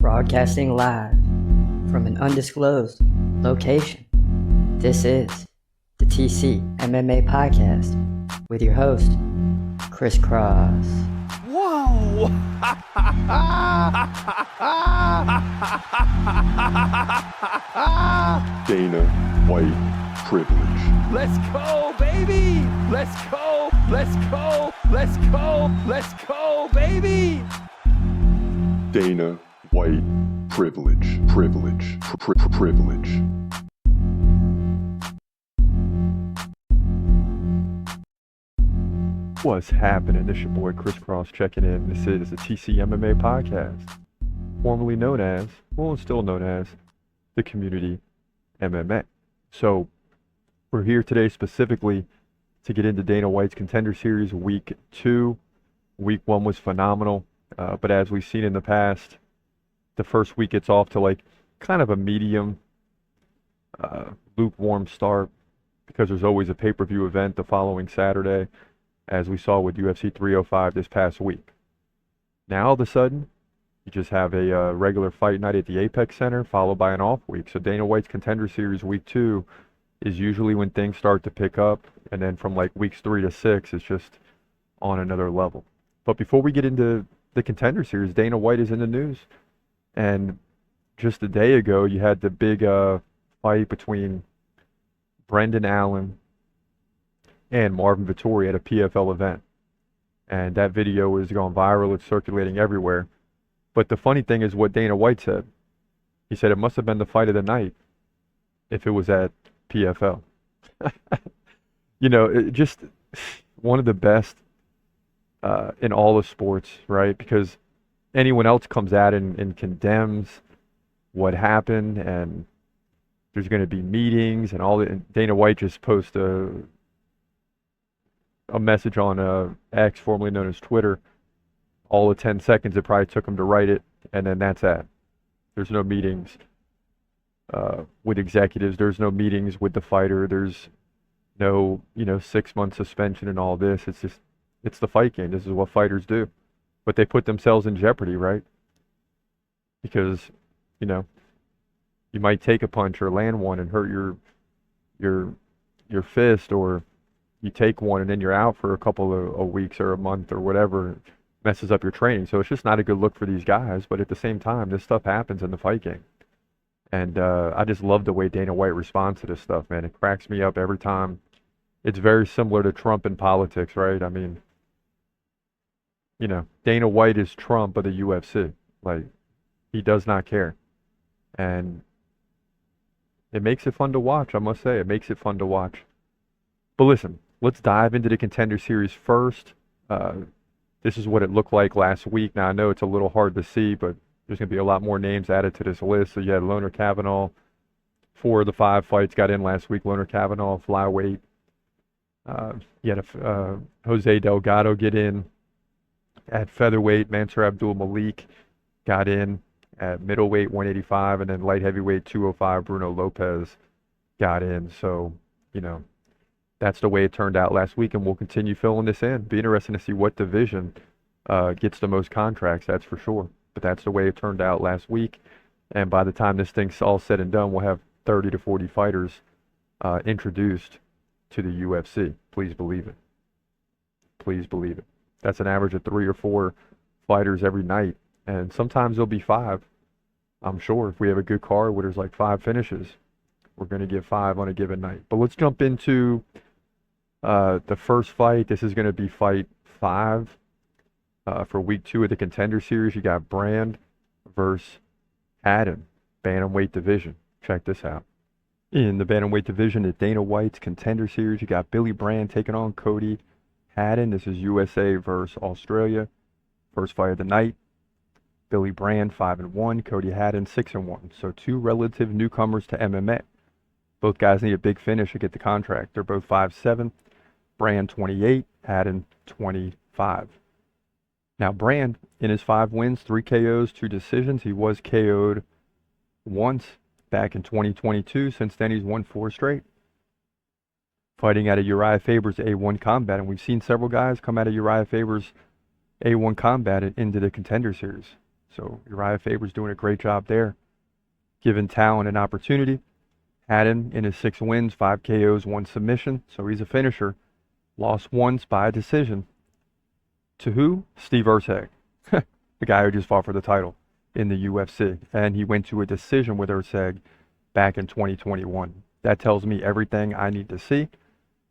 Broadcasting live from an undisclosed location. This is the TCMMA podcast with your host, Chris Cross. Whoa! Dana White privilege. Let's go, baby! Let's go! Let's go! Let's go! Let's go, baby! Dana White privilege. Privilege. What's happening? This is your boy Chris Cross checking in. This is the TCMMA podcast, formerly known as, well, still known as, the Community MMA. So, we're here today specifically to get into Dana White's Contender Series Week 2. Week 1 was phenomenal, but as we've seen in the past, the first week gets off to like kind of a medium, lukewarm start because there's always a pay-per-view event the following Saturday, as we saw with UFC 305 this past week. Now, all of a sudden, you just have a regular fight night at the Apex Center, followed by an off week. So Dana White's Contender Series Week 2 is usually when things start to pick up, and then from like weeks 3 to 6, it's just on another level. But before we get into the Contender Series, Dana White is in the news. And just a day ago, you had the big fight between Brendan Allen and Marvin Vettori at a PFL event. And that video is going viral. It's circulating everywhere. But the funny thing is what Dana White said. He said it must have been the fight of the night if it was at PFL. You know, it just one of the best in all of sports, right? Because anyone else comes out and condemns what happened, and there's going to be meetings and all that. And Dana White just posted a message on X, formerly known as Twitter. All of 10 seconds it probably took him to write it, and then that's that. There's no meetings with executives. There's no meetings with the fighter. There's no 6-month suspension and all this. It's the fight game. This is what fighters do. But they put themselves in jeopardy, right? Because, you might take a punch or land one and hurt your fist, or you take one and then you're out for a couple of weeks or a month or whatever. Messes up your training. So it's just not a good look for these guys. But at the same time, this stuff happens in the fight game. And I just love the way Dana White responds to this stuff, man. It cracks me up every time. It's very similar to Trump in politics, right? I mean, Dana White is Trump of the UFC. Like, he does not care. And it makes it fun to watch, I must say. It makes it fun to watch. But listen, let's dive into the Contender Series first. This is what it looked like last week. Now, I know it's a little hard to see, but there's going to be a lot more names added to this list. So you had Loner Kavanaugh. 4 of the 5 fights got in last week. Loner Kavanaugh, flyweight. You had Jose Delgado get in at featherweight. Mansour Abdul Malik got in at middleweight, 185. And then light heavyweight, 205, Bruno Lopez got in. So, that's the way it turned out last week, and we'll continue filling this in. Be interesting to see what division gets the most contracts, that's for sure. But that's the way it turned out last week. And by the time this thing's all said and done, we'll have 30 to 40 fighters introduced to the UFC. Please believe it. Please believe it. That's an average of 3 or 4 fighters every night. And sometimes there'll be 5. I'm sure if we have a good card where there's like 5 finishes, we're going to get 5 on a given night. But let's jump into the first fight. This is going to be fight 5 for week 2 of the Contender Series. You got Brand versus Haddon, bantamweight division. Check this out. In the bantamweight division at Dana White's Contender Series, you got Billy Brand taking on Cody Haddon. This is USA versus Australia. First fight of the night. Billy Brand 5-1, Cody Haddon 6-1. So 2 relative newcomers to MMA. Both guys need a big finish to get the contract. They're both 5'7". Brand 28, Haddon 25. Now Brand, in his 5 wins, 3 KOs, 2 decisions. He was KO'd once back in 2022. Since then, he's won 4 straight. Fighting out of Uriah Faber's A1 Combat, and we've seen several guys come out of Uriah Faber's A1 Combat into the Contender Series. So Uriah Faber's doing a great job there, giving talent an opportunity. Haddon in his 6 wins, 5 KOs, 1 submission, so he's a finisher. Lost once by a decision. To who? Steve Erceg, the guy who just fought for the title in the UFC. And he went to a decision with Erceg back in 2021. That tells me everything I need to see.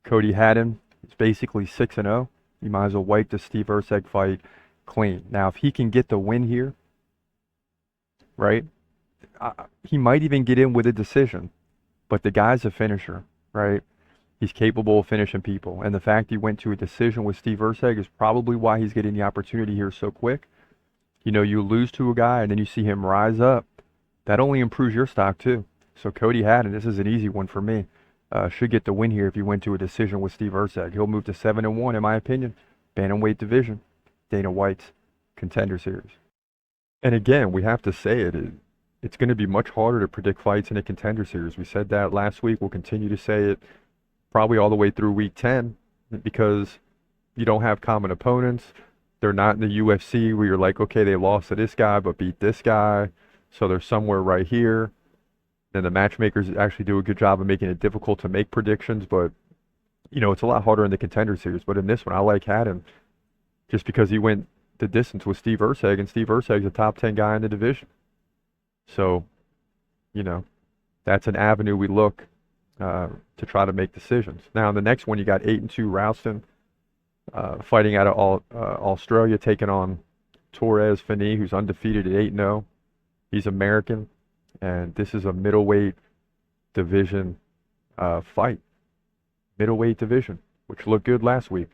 Cody Haddon is basically 6-0. You might as well wipe the Steve Erceg fight clean. Now, if he can get the win here, right, he might even get in with a decision. But the guy's a finisher, right? He's capable of finishing people. And the fact he went to a decision with Steve Erceg is probably why he's getting the opportunity here so quick. You know, you lose to a guy and then you see him rise up. That only improves your stock too. So Cody Haddon, this is an easy one for me. Should get the win here if he went to a decision with Steve Erceg. He'll move to 7-1 in my opinion. Bantamweight division. Dana White's Contender Series. And again, we have to say it. It's going to be much harder to predict fights in a Contender Series. We said that last week. We'll continue to say it probably all the way through week 10 because you don't have common opponents. They're not in the UFC where you're like, okay, they lost to this guy but beat this guy, so they're somewhere right here. And the matchmakers actually do a good job of making it difficult to make predictions, but you know, it's a lot harder in the Contender Series. But in this one, I like Haddon just because he went the distance with Steve Erceg, and Steve Erceg's a top 10 guy in the division. So, you know, that's an avenue we look to try to make decisions. Now, in the next one, you got 8-2 Ralston fighting out of Australia, taking on Torres Fini, who's undefeated at 8-0. He's American, and this is a middleweight division fight. Middleweight division, which looked good last week.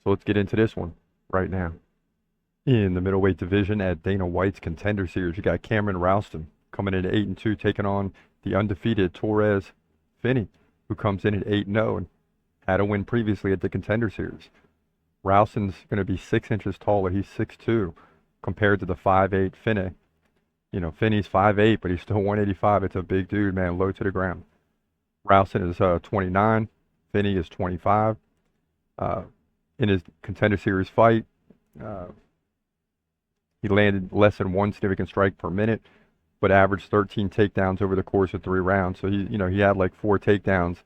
So let's get into this one right now. In the middleweight division at Dana White's Contender Series, you got Cameron Ralston coming in at 8-2, taking on the undefeated Torres Fini, who comes in at 8-0 and had a win previously at the Contender Series. Ralston's going to be 6 inches taller. He's 6'2", compared to the 5'8" Fini. You know, Fini's 5'8", but he's still 185. It's a big dude, man, low to the ground. Ralston is 29. Fini is 25. In his Contender Series fight, he landed less than 1 significant strike per minute, but averaged 13 takedowns over the course of 3 rounds. So he had like 4 takedowns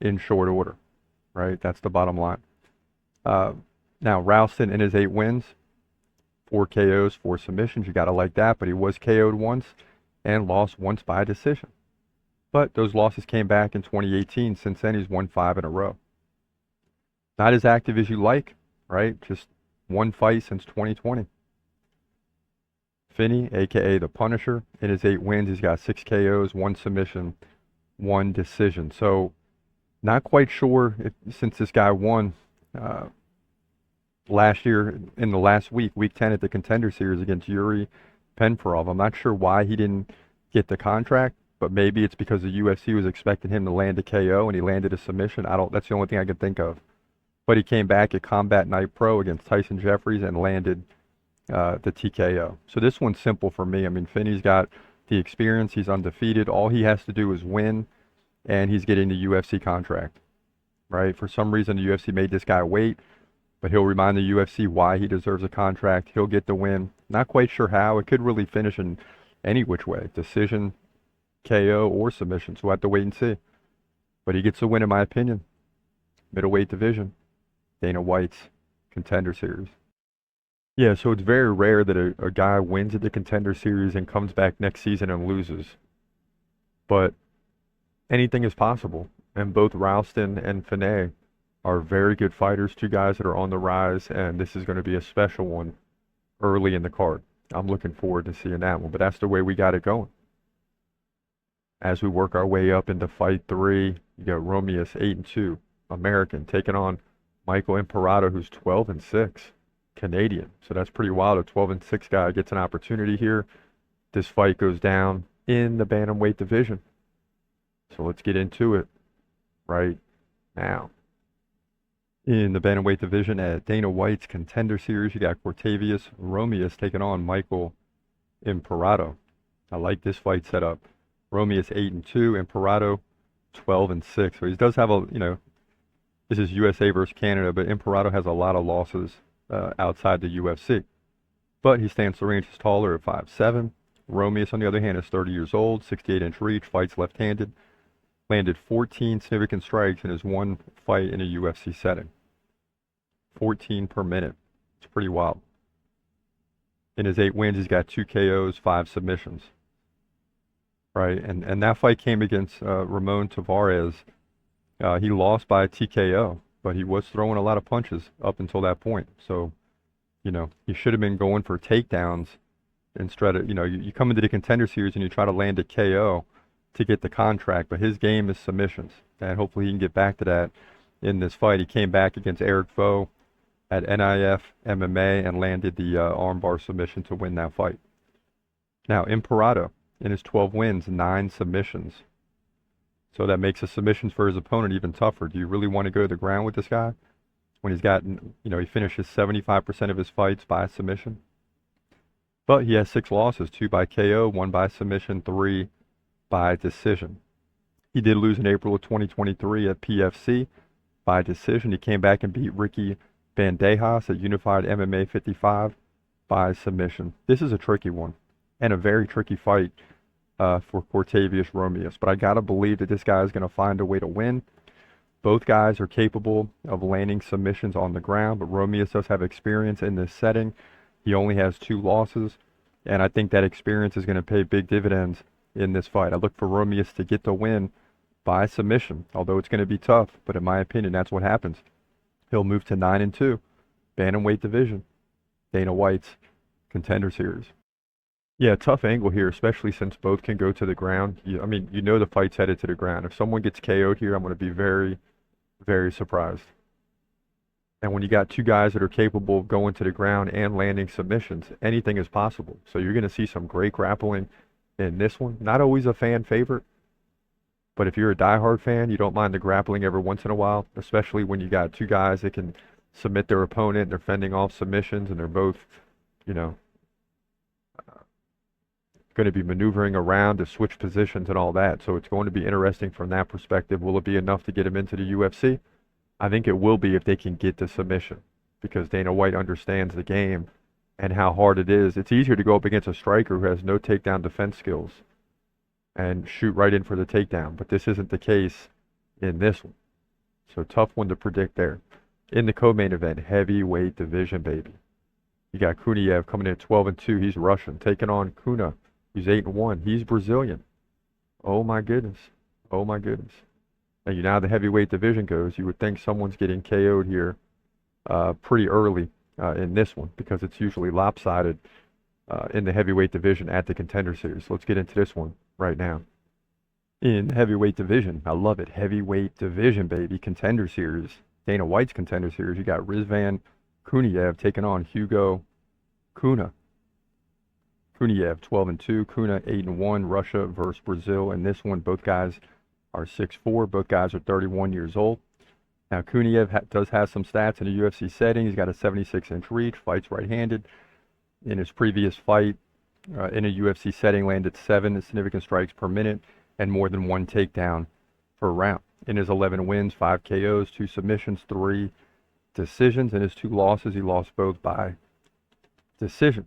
in short order, right? That's the bottom line. Now Ralston in his 8 wins, 4 KOs, 4 submissions. You gotta like that, but he was KO'd once and lost once by decision. But those losses came back in 2018. Since then, he's won 5 in a row. Not as active as you like, right? Just 1 fight since 2020. Fini, aka the Punisher, in his 8 wins, he's got 6 KOs, 1 submission, 1 decision. So, not quite sure if, since this guy won last year in the last week, week 10 at the Contender Series against Yuri Penfarov. I'm not sure why he didn't get the contract, but maybe it's because the UFC was expecting him to land a KO and he landed a submission. That's the only thing I can think of. But he came back at Combat Night Pro against Tyson Jeffries and landed the TKO. So this one's simple for me. I mean, Fini's got the experience. He's undefeated. All he has to do is win, and he's getting the UFC contract, right? For some reason, the UFC made this guy wait, but he'll remind the UFC why he deserves a contract. He'll get the win. Not quite sure how. It could really finish in any which way, decision, KO, or submission. So we'll have to wait and see. But he gets the win, in my opinion. Middleweight division, Dana White's Contender Series. Yeah, so it's very rare that a guy wins at the Contender Series and comes back next season and loses. But anything is possible. And both Ralston and Fini are very good fighters, 2 guys that are on the rise, and this is going to be a special one early in the card. I'm looking forward to seeing that one, but that's the way we got it going. As we work our way up into fight 3, you got Romeus, 8-2, American, taking on Michael Imperato, who's 12-6, Canadian. So that's pretty wild. A 12-6 guy gets an opportunity here. This fight goes down in the bantamweight division. So let's get into it right now. In the bantamweight division at Dana White's Contender Series, you got Cortavius Romeus taking on Michael Imperato. I like this fight setup. Romeus 8-2, Imperato 12-6. So he does have a, this is USA versus Canada, but Imperato has a lot of losses outside the UFC. but he stands 3 inches taller at 5'7". Romeus, on the other hand, is 30 years old, 68-inch reach, fights left-handed, landed 14 significant strikes in his one fight in a UFC setting. 14 per minute. It's pretty wild. In his 8 wins, he's got 2 KOs, 5 submissions. Right, and that fight came against Ramon Tavares. He lost by a TKO, but he was throwing a lot of punches up until that point. So, he should have been going for takedowns instead of, you come into the Contender Series and you try to land a KO to get the contract, but his game is submissions, and hopefully he can get back to that in this fight. He came back against Eric Foe at NIF MMA and landed the armbar submission to win that fight. Now, Imperato, in his 12 wins, 9 submissions. So that makes the submissions for his opponent even tougher. Do you really want to go to the ground with this guy when he's got, he finishes 75% of his fights by submission? But he has 6 losses, 2 by KO, 1 by submission, 3 by decision. He did lose in April of 2023 at PFC by decision. He came back and beat Ricky Bandejas at Unified MMA 55 by submission. This is a tricky one and a very tricky fight for Cortavius Romeus, but I gotta believe that this guy is gonna find a way to win. Both guys are capable of landing submissions on the ground, but Romeus does have experience in this setting. He only has 2 losses, and I think that experience is gonna pay big dividends in this fight. I look for Romeus to get the win by submission, although it's gonna be tough, but in my opinion, that's what happens. He'll move to 9-2, bantamweight division, Dana White's Contender Series. Yeah, tough angle here, especially since both can go to the ground. The fight's headed to the ground. If someone gets KO'd here, I'm going to be very, very surprised. And when you got 2 guys that are capable of going to the ground and landing submissions, anything is possible. So you're going to see some great grappling in this one. Not always a fan favorite, but if you're a diehard fan, you don't mind the grappling every once in a while, especially when you got 2 guys that can submit their opponent, they're fending off submissions, and they're both, going to be maneuvering around to switch positions and all that. So it's going to be interesting from that perspective. Will it be enough to get him into the UFC? I think it will be if they can get to submission, because Dana White understands the game and how hard it is. It's easier to go up against a striker who has no takedown defense skills and shoot right in for the takedown, but this isn't the case in this one. So tough one to predict there. In the co-main event, heavyweight division, baby. You got Kuniev coming in at 12-2. He's Russian, taking on Kuna. He's 8-1. He's Brazilian. Oh my goodness. Oh my goodness. And you know how the heavyweight division goes. You would think someone's getting KO'd here pretty early in this one, because it's usually lopsided in the heavyweight division at the Contender Series. Let's get into this one right now. In the heavyweight division, I love it. Heavyweight division, baby. Contender Series. Dana White's Contender Series. You got Rizvan Kuniev taking on Hugo Kuna. Kuniev 12-2, Kuna 8-1, Russia versus Brazil. In this one, both guys are 6'4", both guys are 31 years old. Now, Kuniev does have some stats in a UFC setting. He's got a 76-inch reach, fights right-handed. In his previous fight in a UFC setting, landed 7 significant strikes per minute and more than 1 takedown per round. In his 11 wins, 5 KOs, 2 submissions, 3 decisions. In his 2 losses, he lost both by decision.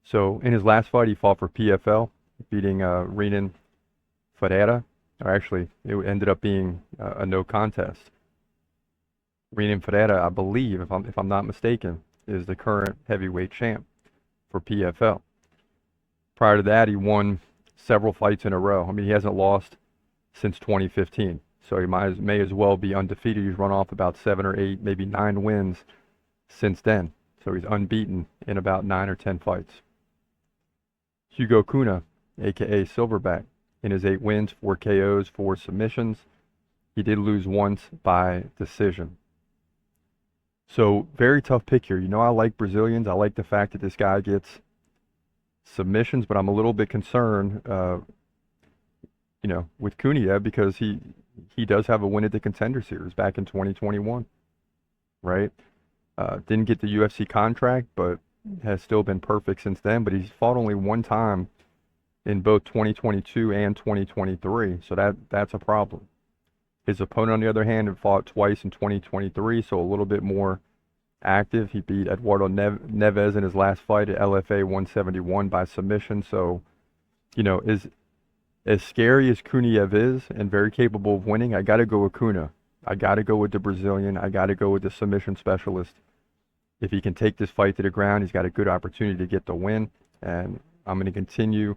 So in his last fight, he fought for PFL, beating Renan Ferreira. Or actually, it ended up being a no contest. Renan Ferreira, I believe, if I'm not mistaken, is the current heavyweight champ for PFL. Prior to that, he won several fights in a row. I mean, he hasn't lost since 2015, so he may as well be undefeated. He's run off about 7 or 8, maybe 9 wins since then. So he's unbeaten in about 9 or 10 fights. Hugo Kuna, aka Silverback, in his 8 wins, 4 KOs, 4 submissions. He did lose once by decision. So very tough pick here. I like Brazilians. I like the fact that this guy gets submissions, but I'm a little bit concerned, with Kuniev, because he does have a win at the Contender Series back in 2021, right? Didn't get the UFC contract, but has still been perfect since then. But he's fought only 1 time in both 2022 and 2023, so that's a problem. His opponent, on the other hand, had fought twice in 2023, so a little bit more active. He beat Eduardo Neves in his last fight at LFA 171 by submission. So, as scary as Kuniev is and very capable of winning, I got to go with Kuna. I got to go with the Brazilian. I got to go with the submission specialist. If he can take this fight to the ground, he's got a good opportunity to get the win. And I'm going to continue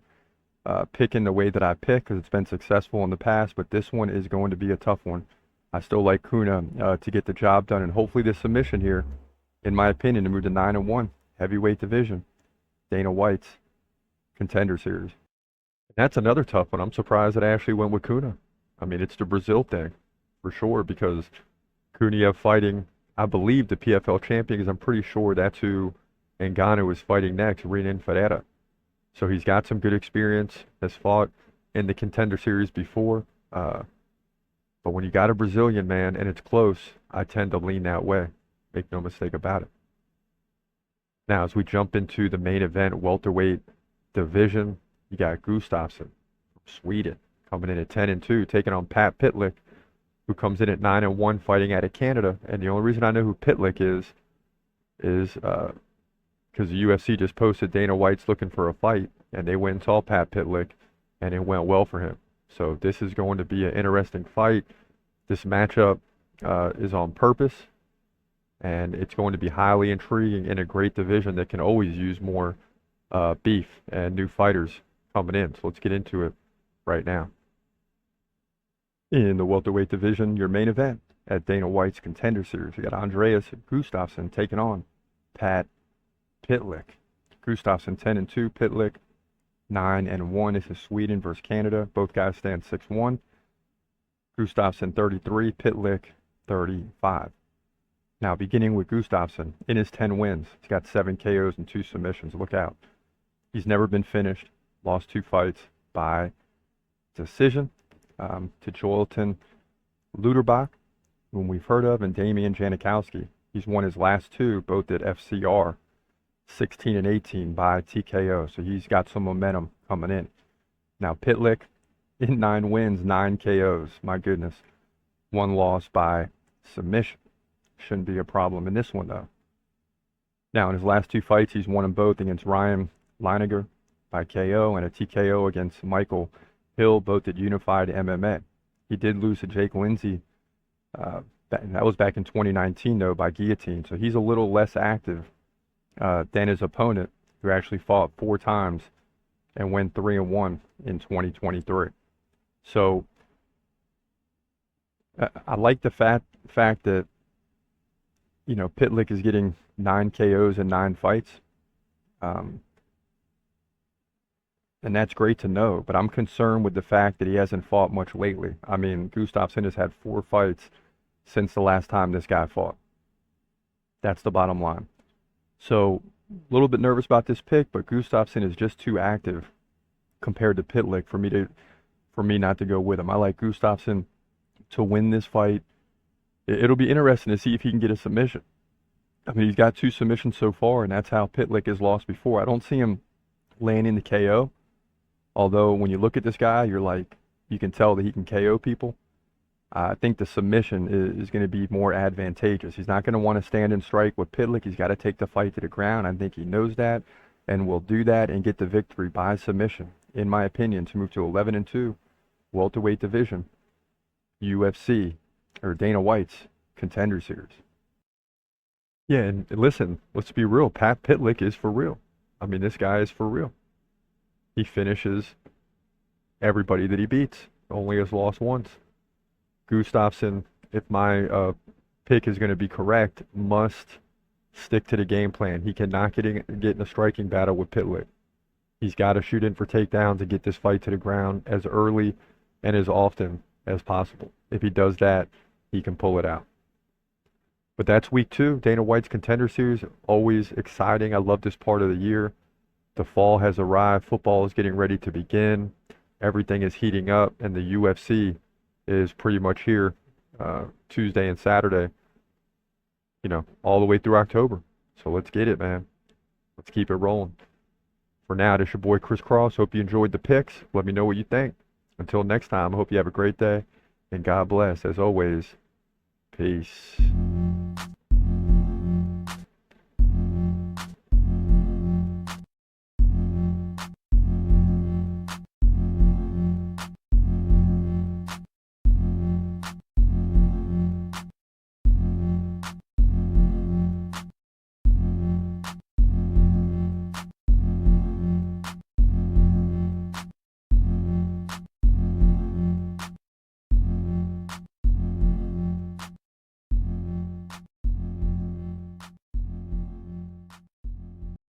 picking the way that I pick because it's been successful in the past. But this one is going to be a tough one. I still like Kuna to get the job done. And hopefully this submission here, in my opinion, to move to 9-1, heavyweight division, Dana White's Contender Series. That's another tough one. I'm surprised that I actually went with Kuna. I mean, it's the Brazil thing for sure because Kuniev fighting, I believe, the PFL champion because I'm pretty sure that's who Ngannou is fighting next, Renan Ferreira. So he's got some good experience, has fought in the Contender Series before. But when you got a Brazilian, man, and it's close, I tend to lean that way. Make no mistake about it. Now, as we jump into the main event, welterweight division, you got Gustafsson from Sweden coming in at 10-2, taking on Pat Pytlik, who comes in at 9-1, fighting out of Canada. And the only reason I know who Pytlik is because the UFC just posted Dana White's looking for a fight, and they went and saw Pat Pytlik, and it went well for him. So this is going to be an interesting fight. This matchup is on purpose, and it's going to be highly intriguing in a great division that can always use more beef and new fighters coming in. So let's get into it right now. In the welterweight division, your main event at Dana White's Contender Series, you got Andreas Gustafsson taking on Pat Pytlik. Gustafsson 10-2, Pytlik 9-1. This is Sweden versus Canada. Both guys stand 6'1". Gustafsson 33, Pytlik 35. Now, beginning with Gustafsson, in his 10 wins, he's got 7 KOs and 2 submissions. Look out. He's never been finished. Lost 2 fights by decision to Joelton Luderbach, whom we've heard of, and Damian Janikowski. He's won his last 2, both at FCR, 16 and 18 by TKO. So he's got some momentum coming in. Now, Pytlik, in 9 wins, 9 KOs. My goodness. 1 loss by submission. Shouldn't be a problem in this one, though. Now, in his last 2 fights, he's won them both against Ryan Leininger by KO and a TKO against Michael Hill, both at Unified MMA. He did lose to Jake Lindsay. That was back in 2019, though, by guillotine. So he's a little less active than his opponent, who actually fought 4 times and went 3-1 in 2023. So I like the fact that, Pytlik is getting 9 KOs in 9 fights. And that's great to know, but I'm concerned with the fact that he hasn't fought much lately. I mean, Gustafsson has had 4 fights since the last time this guy fought. That's the bottom line. So, a little bit nervous about this pick, but Gustafsson is just too active compared to Pytlik for me not to go with him. I like Gustafsson to win this fight. It'll be interesting to see if he can get a submission. I mean, he's got 2 submissions so far, and that's how Pytlik has lost before. I don't see him landing the KO. Although, when you look at this guy, you can tell that he can KO people. I think the submission is going to be more advantageous. He's not going to want to stand and strike with Pytlik. He's got to take the fight to the ground. I think he knows that and will do that and get the victory by submission, in my opinion, to move to 11-2, welterweight division, UFC, or Dana White's Contender Series. Yeah, and listen, let's be real. Pat Pytlik is for real. I mean, this guy is for real. He finishes everybody that he beats. Only has lost once. Gustafsson, if my pick is going to be correct, must stick to the game plan. He cannot get in a striking battle with Pytlik. He's got to shoot in for takedowns and get this fight to the ground as early and as often as possible. If he does that, he can pull it out. But that's week 2, Dana White's Contender Series. Always exciting. I love this part of the year. The fall has arrived. Football is getting ready to begin. Everything is heating up, and the UFC is pretty much here Tuesday and Saturday, all the way through October. So let's get it, man. Let's keep it rolling. For now, this is your boy Chris Cross. Hope you enjoyed the picks. Let me know what you think. Until next time, I hope you have a great day, and God bless. As always, peace.